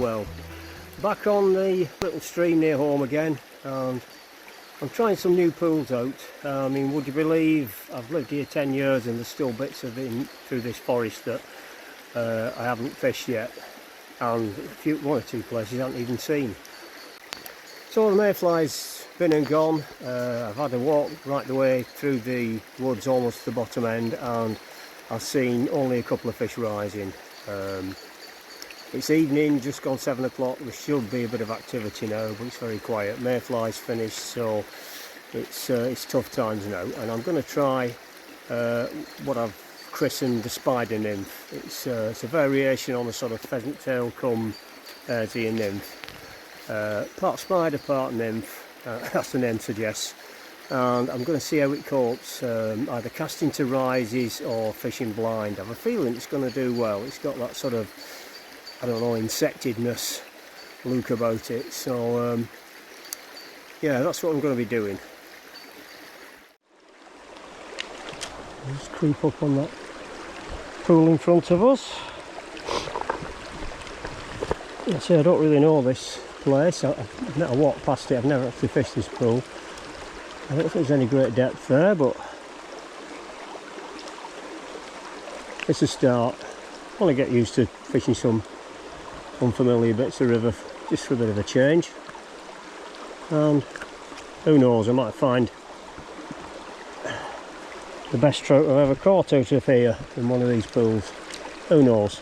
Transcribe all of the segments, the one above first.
well. Back on the little stream near home again, and I'm trying some new pools out. I mean, would you believe I've lived here 10 years and there's still bits of it through this forest that I haven't fished yet, and one or two places I haven't even seen. So the mayfly's been and gone. I've had a walk right the way through the woods almost to the bottom end, and I've seen only a couple of fish rising. It's evening, just gone 7 o'clock. There should be a bit of activity now, but it's very quiet. Mayfly's finished, so it's tough times now. And I'm going to try what I've christened the spider nymph. It's a variation on a sort of pheasant tail come ear nymph. Part spider, part nymph, that's the name suggests. And I'm going to see how it copes, either casting to rises or fishing blind. I have a feeling it's going to do well. It's got that sort of, I don't know, insectedness look about it. So yeah, that's what I'm going to be doing. Just creep up on that pool in front of us. I say I don't really know this place. I've never walked past it. I've never actually fished this pool. I don't think there's any great depth there, but it's a start. I want to get used to fishing some unfamiliar bits of river just for a bit of a change, and who knows, I might find the best trout I've ever caught out of here in one of these pools. Who knows.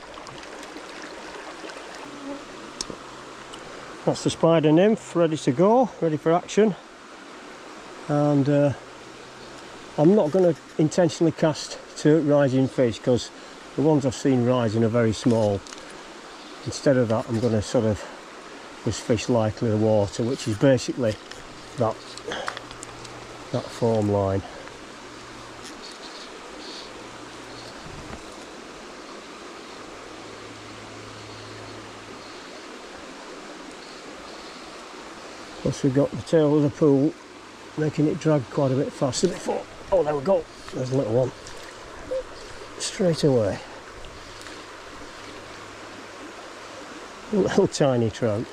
That's the spider nymph, ready to go, ready for action. And I'm not going to intentionally cast to rising fish, because the ones I've seen rising are very small. Instead of that, I'm going to sort of just fish lightly the water, which is basically that foam line. Plus we've got the tail of the pool making it drag quite a bit faster before. Oh, there we go, there's a little one straight away. A little tiny trout.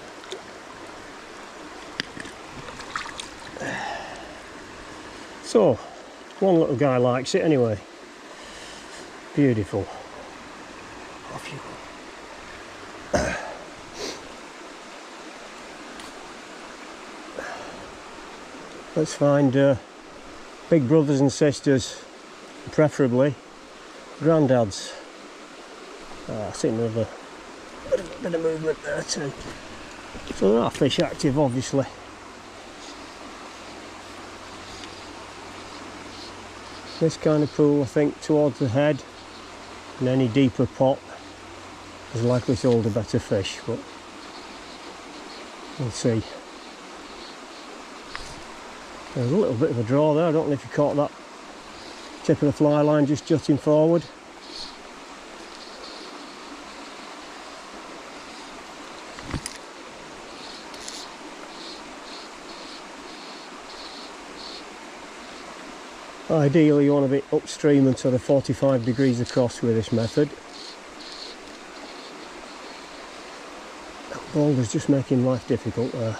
So one little guy likes it anyway. Beautiful. Off you go. Let's find big brothers and sisters, preferably granddads. I see another bit of movement there too. So there are fish active, obviously. This kind of pool, I think, towards the head, and any deeper pot is likely to hold a better fish, but we'll see. There's a little bit of a draw there. I don't know if you caught that tip of the fly line just jutting forward. Ideally you want to be upstream and sort of 45 degrees across with this method. That boulder's just making life difficult there.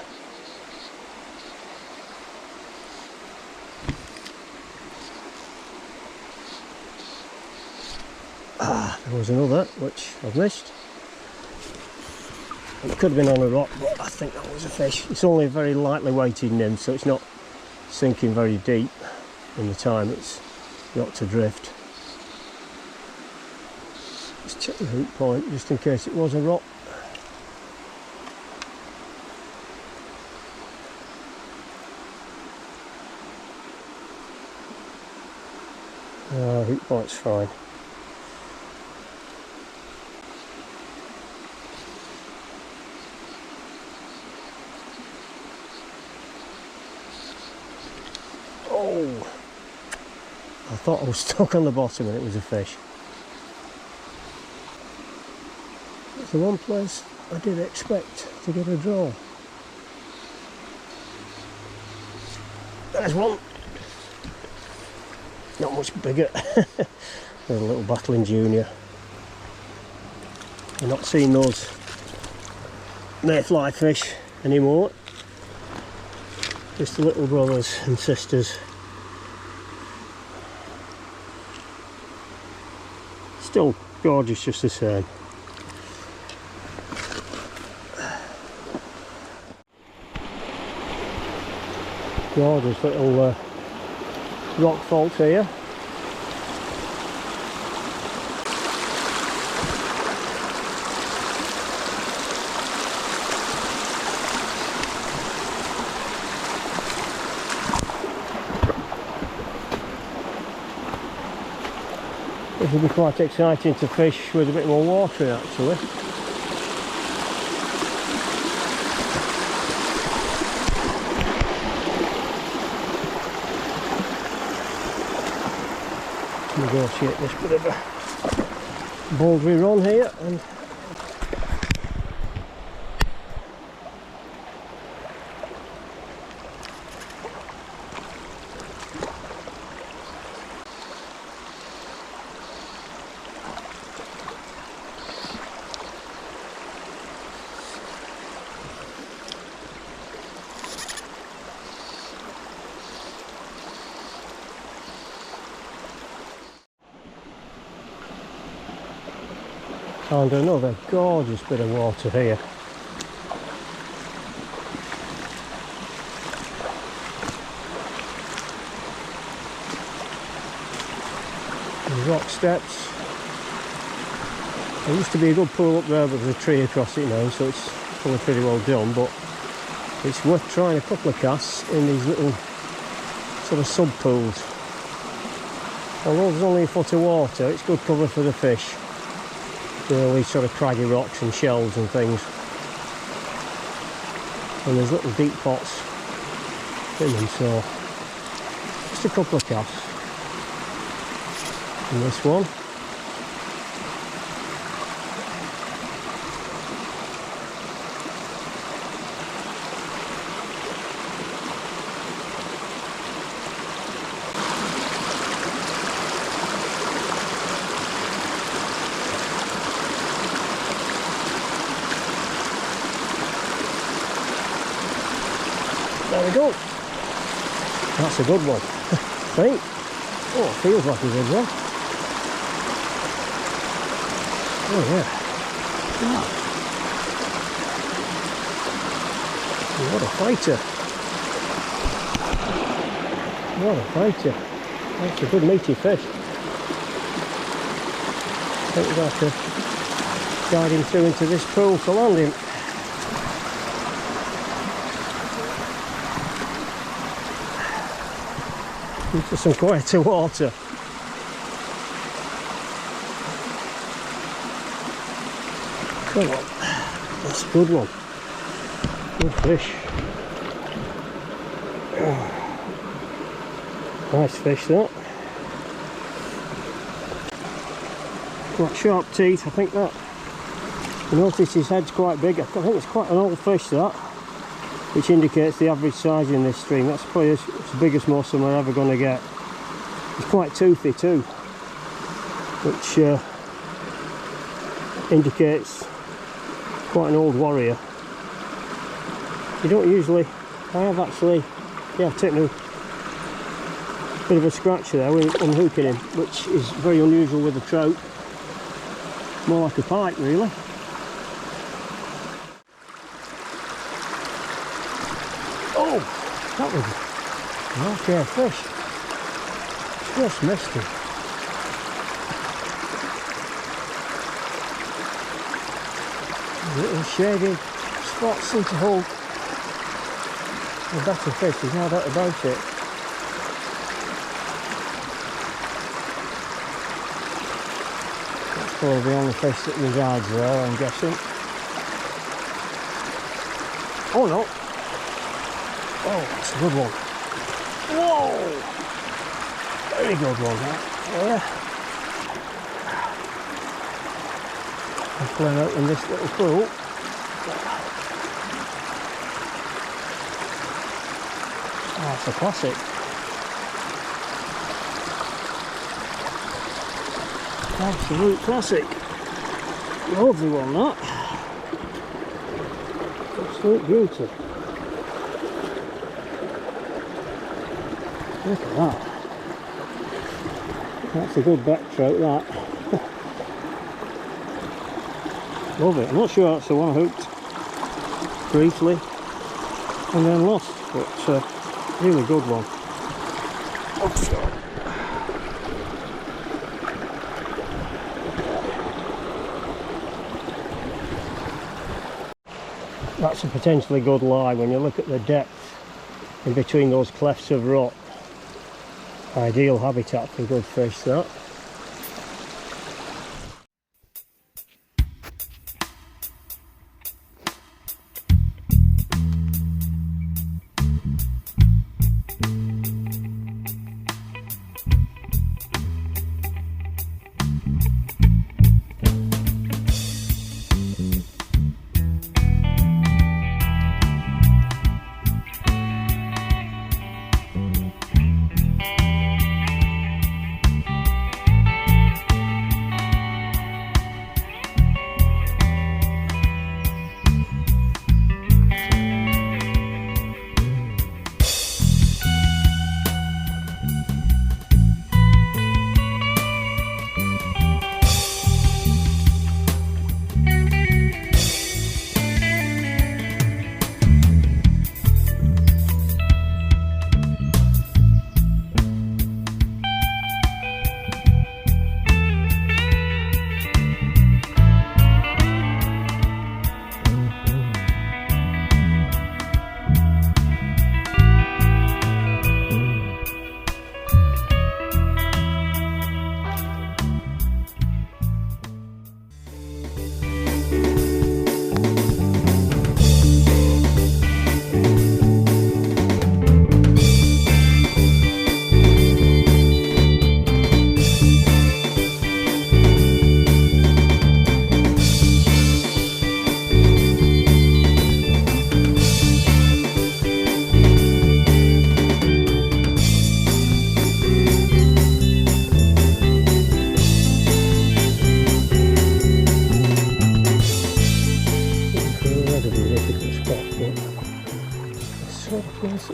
There was another which I've missed. It could have been on a rock, but I think that was a fish. It's only a very lightly weighted nymph, so it's not sinking very deep in the time it's got to drift. Let's check the hook point just in case it was a rock. Hook point's fine. Oh, I thought I was stuck on the bottom and it was a fish. It's the one place I did expect to get a draw. There's one. Not much bigger. There's a little battling junior. You're not seeing those mayfly fish anymore, just the little brothers and sisters. Still gorgeous just the same. Gorgeous little rock fault here. This will be quite exciting to fish with a bit more water in, actually. Negotiate this bit of a bouldery run here, and another gorgeous bit of water here. The rock steps. There used to be a good pool up there, but there's a tree across it now, so it's probably pretty well done, but it's worth trying a couple of casts in these little sort of sub pools. Although there's only a foot of water, it's good cover for the fish. You know, these sort of craggy rocks and shells and things. And there's little deep pots in them, so just a couple of casts. And this one. There we go. That's a good one. I think. Oh, it feels like a good one. Oh yeah. Wow. What a fighter. What a fighter. That's a good meaty fish. I think we'll have to guide him through into this pool to land him. Into some quieter water. Come on, that's a good one. Good fish. Oh. Nice fish that. Quite sharp teeth, I think that. You notice his head's quite big. I think it's quite an old fish that, which indicates the average size in this stream. That's probably as biggest most we're ever going to get. It's quite toothy too, which indicates quite an old warrior. You don't usually, I have actually, yeah, I've taken a bit of a scratch there when unhooking him, which is very unusual with a trout. More like a pike really. Oh, that was an okay fish. Just missed him. Little shaded spots seem to hold a better fish, there's no doubt about it. That's probably the only fish that resides there, I'm guessing. Oh no! Oh, that's a good one. Whoa! Very good one, that. Yeah. I'm playing out in this little pool. Oh, it's a classic. Absolute classic. Lovely one, that. Absolute beauty. Look at that. That's a good beck trout, that. Love it. I'm not sure that's the one I hooked briefly and then lost, but really good one. That's a potentially good lie when you look at the depth in between those clefts of rock. Ideal habitat for good fish, that.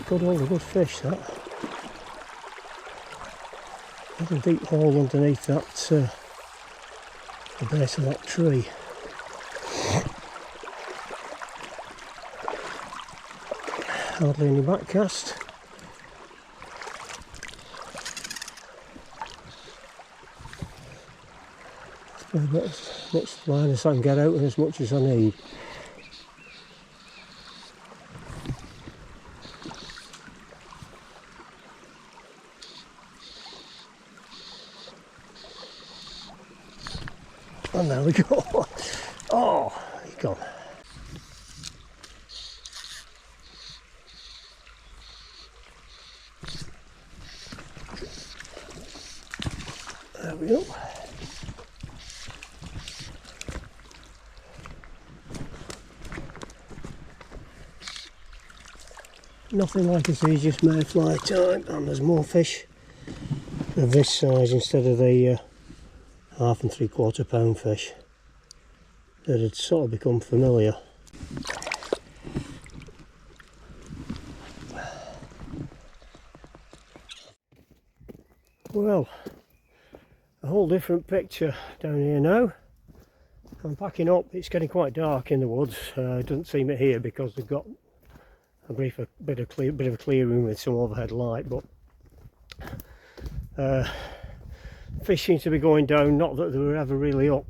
Got all the good fish, that. There's a deep hole underneath that, the base of that tree. Hardly any back cast. As much line as I can get out and as much as I need. And there we go. Oh, he's gone. There we go. Nothing like it's just mayfly time, and there's more fish of this size instead of the 1/2 and 3/4 pound fish that had sort of become familiar. Well, a whole different picture down here now. I'm packing up. It's getting quite dark in the woods. It doesn't seem it here because they've got a bit of a clearing with some overhead light, but fish seem to be going down, not that they were ever really up.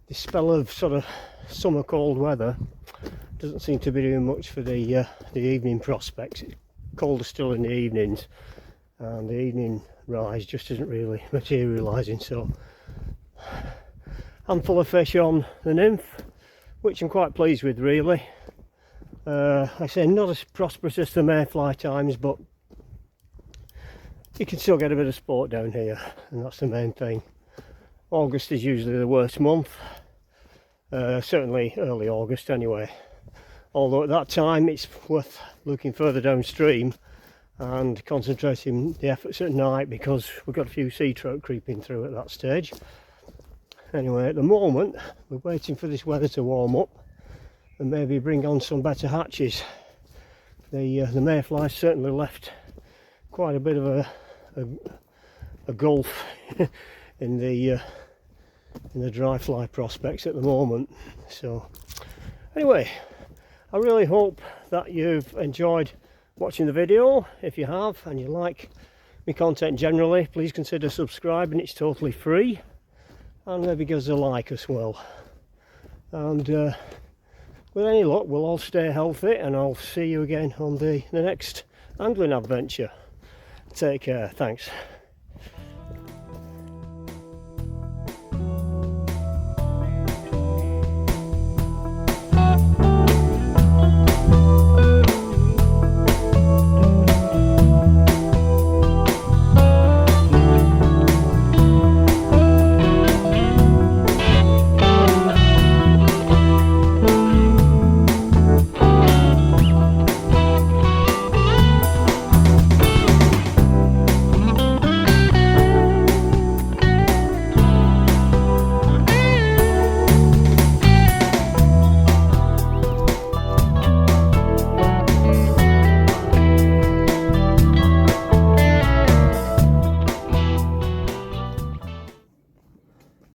This spell of sort of summer cold weather doesn't seem to be doing much for the evening prospects. It's colder still in the evenings, and the evening rise just isn't really materialising, so handful of fish on the nymph, which I'm quite pleased with, really. I say not as prosperous as the mayfly times, but you can still get a bit of sport down here, and that's the main thing. August is usually the worst month, certainly early August anyway, although at that time it's worth looking further downstream and concentrating the efforts at night, because we've got a few sea trout creeping through at that stage. Anyway, at the moment we're waiting for this weather to warm up, and maybe bring on some better hatches. The mayfly certainly left quite a bit of a gulf in the dry fly prospects at the moment. So anyway, I really hope that you've enjoyed watching the video. If you have and you like my content generally, please consider subscribing. It's totally free, and maybe give us a like as well. And with any luck, we'll all stay healthy, and I'll see you again on the next angling adventure. Take care. Thanks.